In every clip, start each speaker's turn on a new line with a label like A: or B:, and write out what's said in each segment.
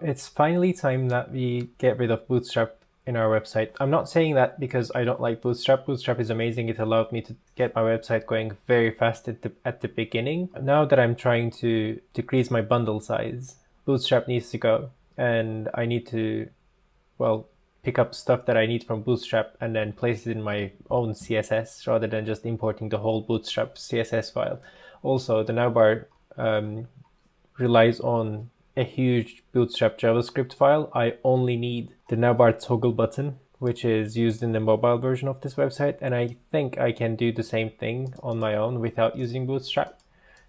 A: It's finally time that we get rid of Bootstrap in our website. I'm not saying that because I don't like Bootstrap. Bootstrap is amazing. It allowed me to get my website going very fast at the beginning. Now that I'm trying to decrease my bundle size, Bootstrap needs to go. And I need to, well, pick up stuff that I need from Bootstrap and then place it in my own CSS rather than just importing the whole Bootstrap CSS file. Also, the navbar relies on a huge Bootstrap JavaScript file. I only need the navbar toggle button, which is used in the mobile version of this website, and I think I can do the same thing on my own without using Bootstrap.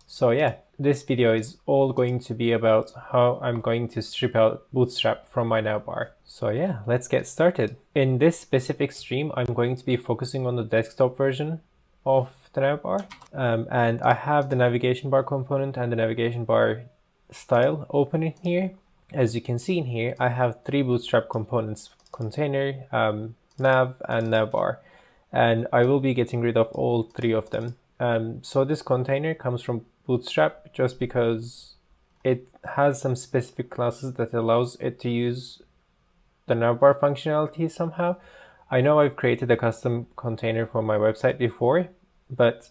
A: So yeah, this video is all going to be about how I'm going to strip out Bootstrap from my navbar. So yeah, let's get started. In this specific stream, I'm going to be focusing on the desktop version of the navbar, and I have the navigation bar component and the navigation bar style open in here. As you can see in here, I have three Bootstrap components: container, nav, and navbar, and I will be getting rid of all three of them. So this container comes from Bootstrap just because it has some specific classes that allows it to use the navbar functionality somehow. I know I've created a custom container for my website before, but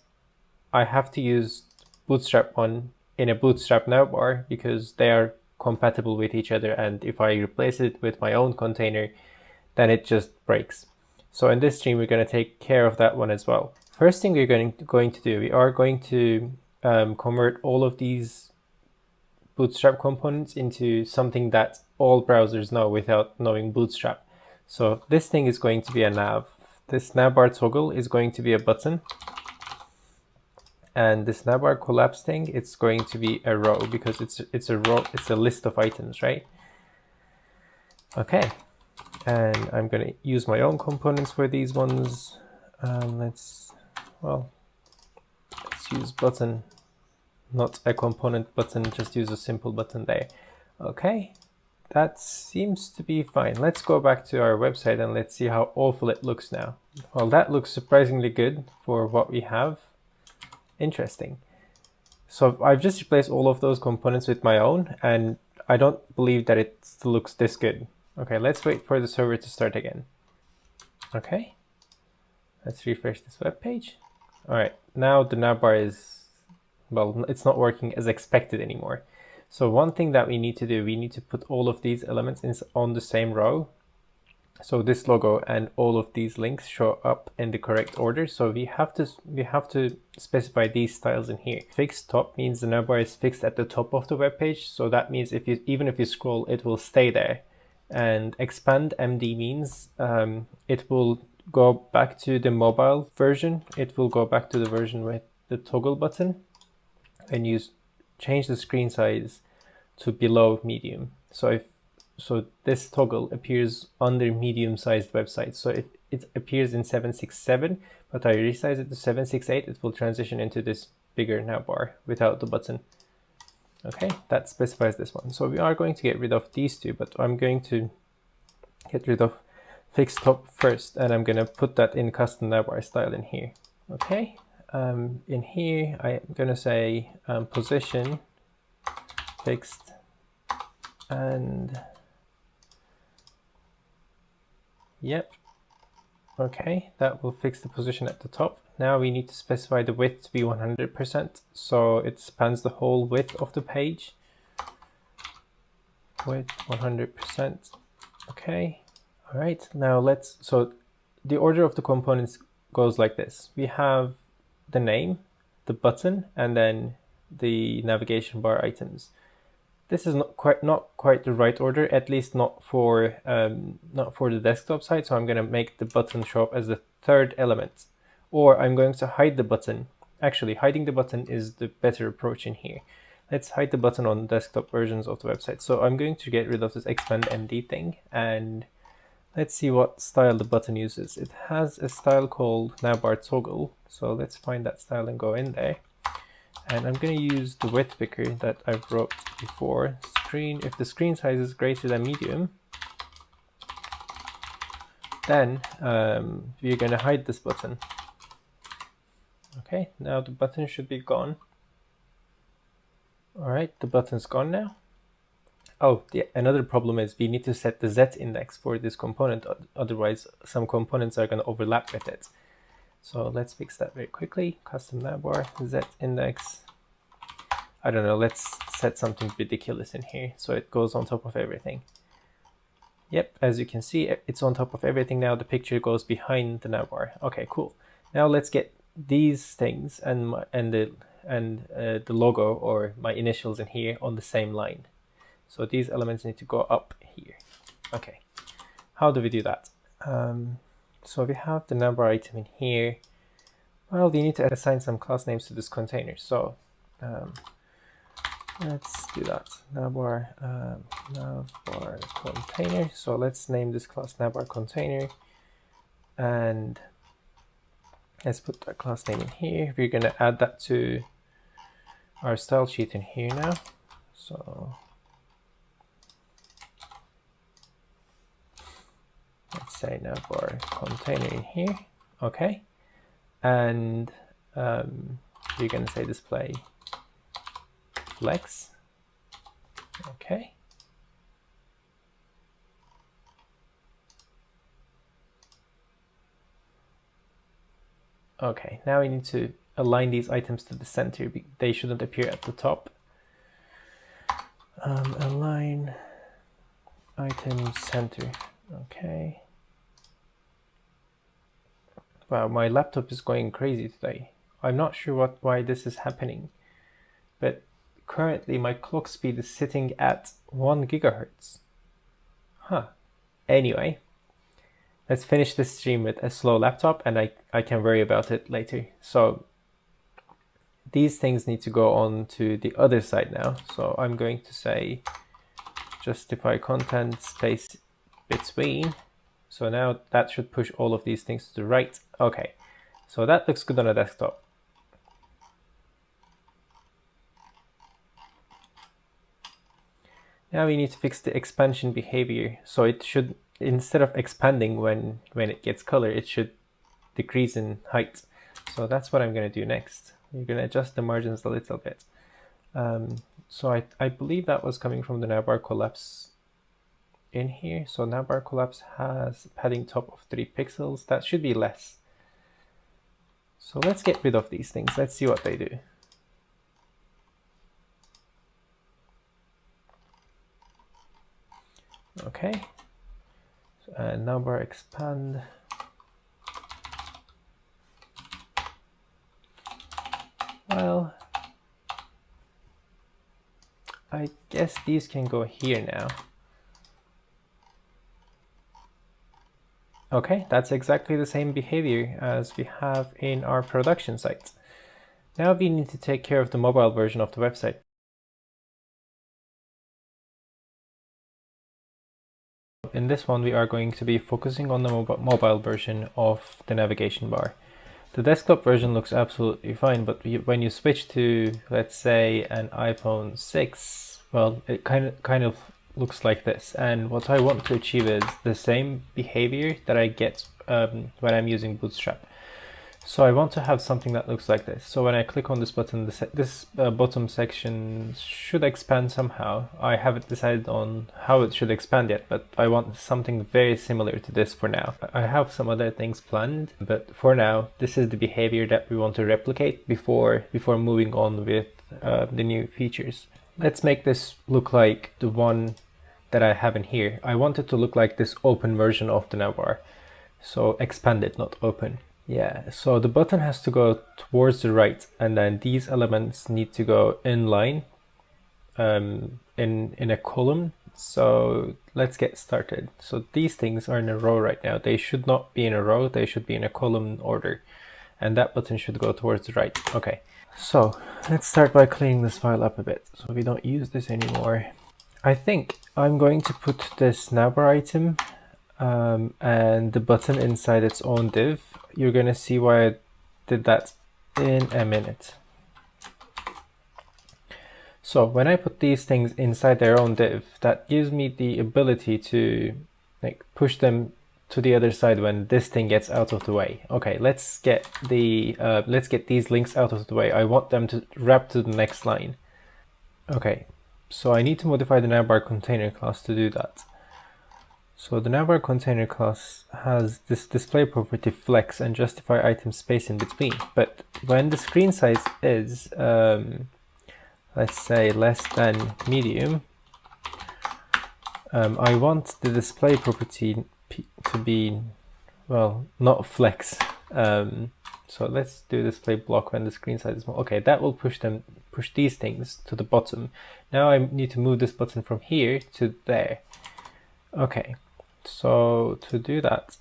A: I have to use Bootstrap one in a Bootstrap navbar because they are compatible with each other, and if I replace it with my own container, then it just breaks. So in this stream, we're going to take care of that one as well. First thing we're going to do, we are going to convert all of these Bootstrap components into something that all browsers know without knowing Bootstrap. So this thing is going to be a nav. This navbar toggle is going to be a button. And this navbar collapse thing, it's going to be a row because it's a row, it's a list of items, right? Okay, and I'm going to use my own components for these ones. Let's use button, not a component button, just use a simple button there. Okay, that seems to be fine. Let's go back to our website and let's see how awful it looks now. Well, that looks surprisingly good for what we have. Interesting. So I've just replaced all of those components with my own, and I don't believe that it looks this good. Okay, let's wait for the server to start again. Okay, let's refresh this web page. All right, now the navbar is, well, it's not working as expected anymore. So one thing that we need to do, we need to put all of these elements on the same row. So this logo and all of these links show up in the correct order. So we have to specify these styles in here. Fixed top means the navbar is fixed at the top of the web page. So that means even if you scroll, it will stay there. And expand MD means it will go back to the mobile version. It will go back to the version with the toggle button, and you change the screen size to below medium. So this toggle appears under medium-sized websites. So if it appears in 767, but I resize it to 768, it will transition into this bigger navbar without the button. Okay, that specifies this one. So we are going to get rid of these two, but I'm going to get rid of fixed top first, and I'm going to put that in custom navbar style in here. Okay, in here I'm going to say position fixed, and yep. Okay, that will fix the position at the top. Now we need to specify the width to be 100%, so it spans the whole width of the page. Width 100%. Okay. All right. Now so the order of the components goes like this. We have the name, the button, and then the navigation bar items. This is not quite the right order, at least not for the desktop side. So I'm going to make the button show up as the third element, or I'm going to hide the button. Actually, hiding the button is the better approach in here. Let's hide the button on desktop versions of the website. So I'm going to get rid of this expand MD thing, and let's see what style the button uses. It has a style called navbar toggle. So let's find that style and go in there. And I'm going to use the width picker that I've wrote before. If the screen size is greater than medium, then we're going to hide this button. Okay, now the button should be gone. All right, the button's gone now. Oh, yeah, another problem is we need to set the Z index for this component, otherwise some components are going to overlap with it. So let's fix that very quickly. Custom navbar, Z index. I don't know, let's set something ridiculous in here so it goes on top of everything. Yep, as you can see, it's on top of everything now. The picture goes behind the navbar. Okay, cool. Now let's get these things and the logo or my initials in here on the same line. So these elements need to go up here. Okay, how do we do that? So we have the navbar item in here. Well, we need to assign some class names to this container. So let's do that. Navbar container. So let's name this class navbar container, and let's put that class name in here. We're going to add that to our style sheet in here now. So let's say navbar container in here. Okay, and we're going to say display flex. Okay. Okay, now we need to align these items to the center. They shouldn't appear at the top. Align item center. Okay. Wow, my laptop is going crazy today. I'm not sure why this is happening, but currently my clock speed is sitting at 1 gigahertz. Huh. Anyway, let's finish this stream with a slow laptop, and I can worry about it later. So these things need to go on to the other side now. So I'm going to say justify content space between. So now that should push all of these things to the right. Okay, so that looks good on a desktop. Now we need to fix the expansion behavior. So it should, instead of expanding when it gets color, it should decrease in height. So that's what I'm going to do next. We're going to adjust the margins a little bit. So I believe that was coming from the navbar collapse in here. So navbar collapse has padding top of 3 pixels. That should be less. So let's get rid of these things. Let's see what they do. Okay. Navbar expand. Well, I guess these can go here now. Okay, that's exactly the same behavior as we have in our production sites. Now we need to take care of the mobile version of the website. In this one, we are going to be focusing on the mobile version of the navigation bar. The desktop version looks absolutely fine, but when you switch to, let's say, an iPhone 6, well, it kind of looks like this. And what I want to achieve is the same behavior that I get when I'm using Bootstrap. So I want to have something that looks like this. So when I click on this button, this bottom section should expand somehow. I haven't decided on how it should expand yet, but I want something very similar to this for now. I have some other things planned, but for now, this is the behavior that we want to replicate before moving on with the new features. Let's make this look like the one that I have in here. I want it to look like this open version of the navbar. So expanded, not open. Yeah, so the button has to go towards the right, and then these elements need to go in line in a column. So let's get started. So these things are in a row right now. They should not be in a row, they should be in a column order. And that button should go towards the right. Okay, so let's start by cleaning this file up a bit so we don't use this anymore. I think I'm going to put this navbar item and the button inside its own div. You're going to see why I did that in a minute. So when I put these things inside their own div, that gives me the ability to push them to the other side when this thing gets out of the way. Okay, let's get these links out of the way. I want them to wrap to the next line. Okay, So I need to modify the navbar container class to do that. So the navbar container class has this display property flex and justify item space in between. But when the screen size is, let's say, less than medium, I want the display property to be, well, not flex. So let's do display block when the screen size is small. Okay, that will push these things to the bottom. Now I need to move this button from here to there. Okay, so to do that,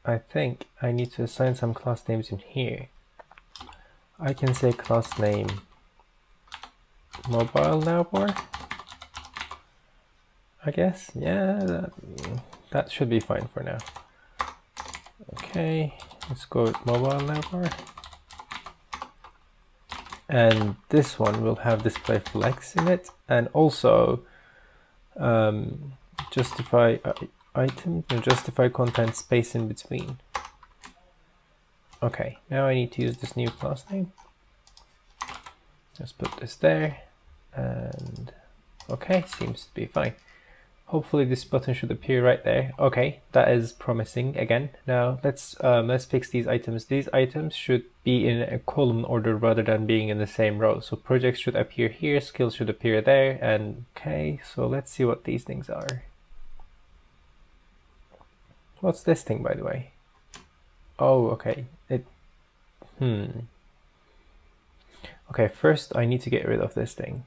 A: I think I need to assign some class names in here. I can say class name mobile navbar, I guess. Yeah, that should be fine for now. Okay, let's go with mobile navbar. And this one will have display flex in it, and also justify item and justify content space in between. Okay, now I need to use this new class name. Let's put this there, and okay, seems to be fine. Hopefully this button should appear right there. Okay, that is promising again. Now let's fix these items. These items should be in a column order rather than being in the same row. So projects should appear here, skills should appear there, and okay, so let's see what these things are. What's this thing, by the way? Oh, okay. Okay, first I need to get rid of this thing.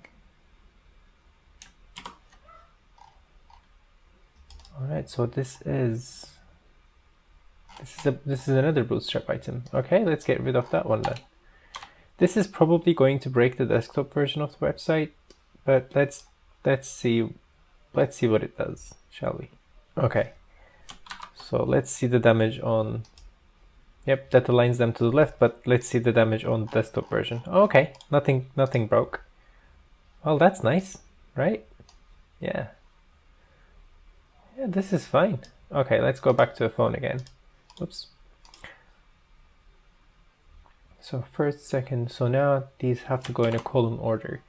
A: Alright, so this is another Bootstrap item. Okay, let's get rid of that one then. This is probably going to break the desktop version of the website, but let's see what it does, shall we? Okay, so let's see the damage on. Yep, that aligns them to the left, but let's see the damage on the desktop version. Okay, nothing broke. Well, that's nice, right? Yeah. Yeah, this is fine. Okay, let's go back to the phone again. Oops. So first, second, so now these have to go in a column order.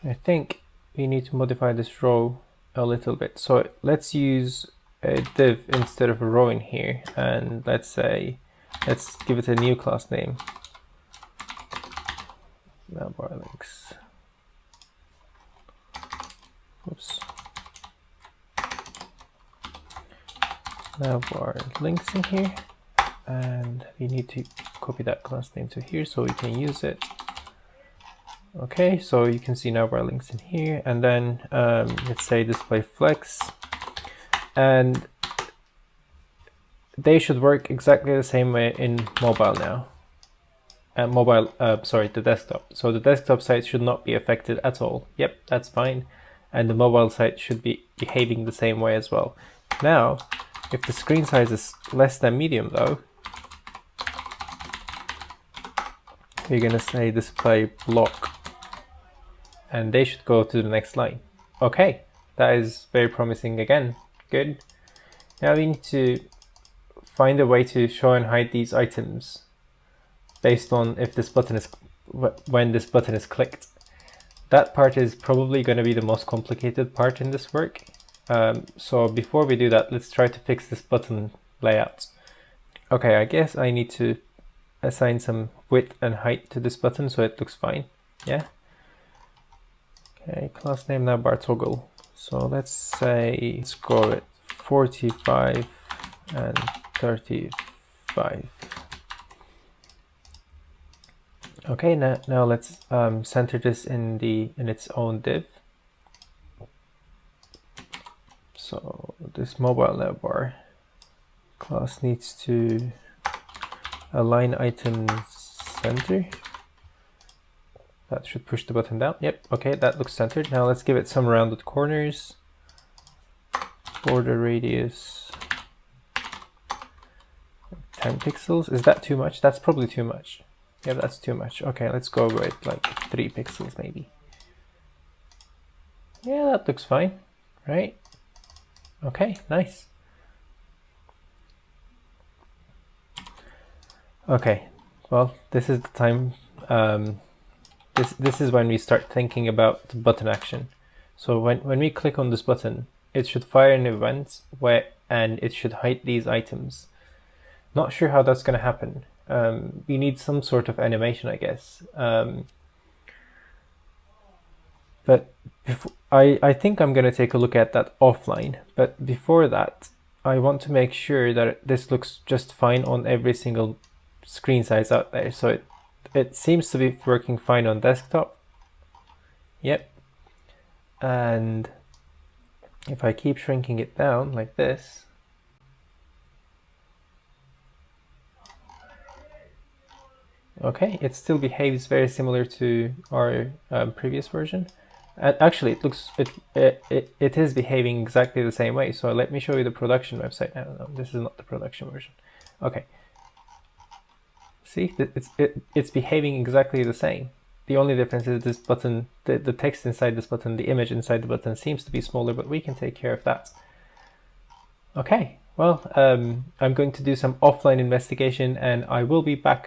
A: I think we need to modify this row a little bit. So let's use a div instead of a row in here, and let's give it a new class name. Navbar links. Oops. Navbar links in here, and we need to copy that class name to here so we can use it. Okay, so you can see navbar links in here, and then let's say display flex, and they should work exactly the same way in mobile now. The desktop. So the desktop site should not be affected at all. Yep, that's fine. And the mobile site should be behaving the same way as well. Now, if the screen size is less than medium though, we're gonna say display block, and they should go to the next line. Okay, that is very promising again. Good. Now we need to find a way to show and hide these items based on if this button is when this button is clicked. That part is probably going to be the most complicated part in this work. So before we do that, let's try to fix this button layout. Okay, I guess I need to assign some width and height to this button so it looks fine. Yeah. Okay, class name navbar toggle. So let's go with 45 and 35. Okay, now let's center this in its own div. So this mobile navbar class needs to align item center. That should push the button down. Yep, okay, that looks centered. Now let's give it some rounded corners. Border radius 10 pixels. Is that too much? That's probably too much. Yeah, that's too much. Okay, let's go with like 3 pixels maybe. Yeah, that looks fine, right? Okay, nice. Okay, well, this is the time. This is when we start thinking about the button action. So when we click on this button, it should fire an event and it should hide these items. Not sure how that's going to happen. We need some sort of animation, I guess. But I think I'm going to take a look at that offline. But before that, I want to make sure that this looks just fine on every single screen size out there. So it seems to be working fine on desktop. Yep. And if I keep shrinking it down like this, okay, it still behaves very similar to our previous version. And actually, it looks it is behaving exactly the same way. So let me show you the production website. No, this is not the production version. Okay. See, it's behaving exactly the same. The only difference is this button, the text inside this button, the image inside the button seems to be smaller, but we can take care of that. Okay, well, I'm going to do some offline investigation and I will be back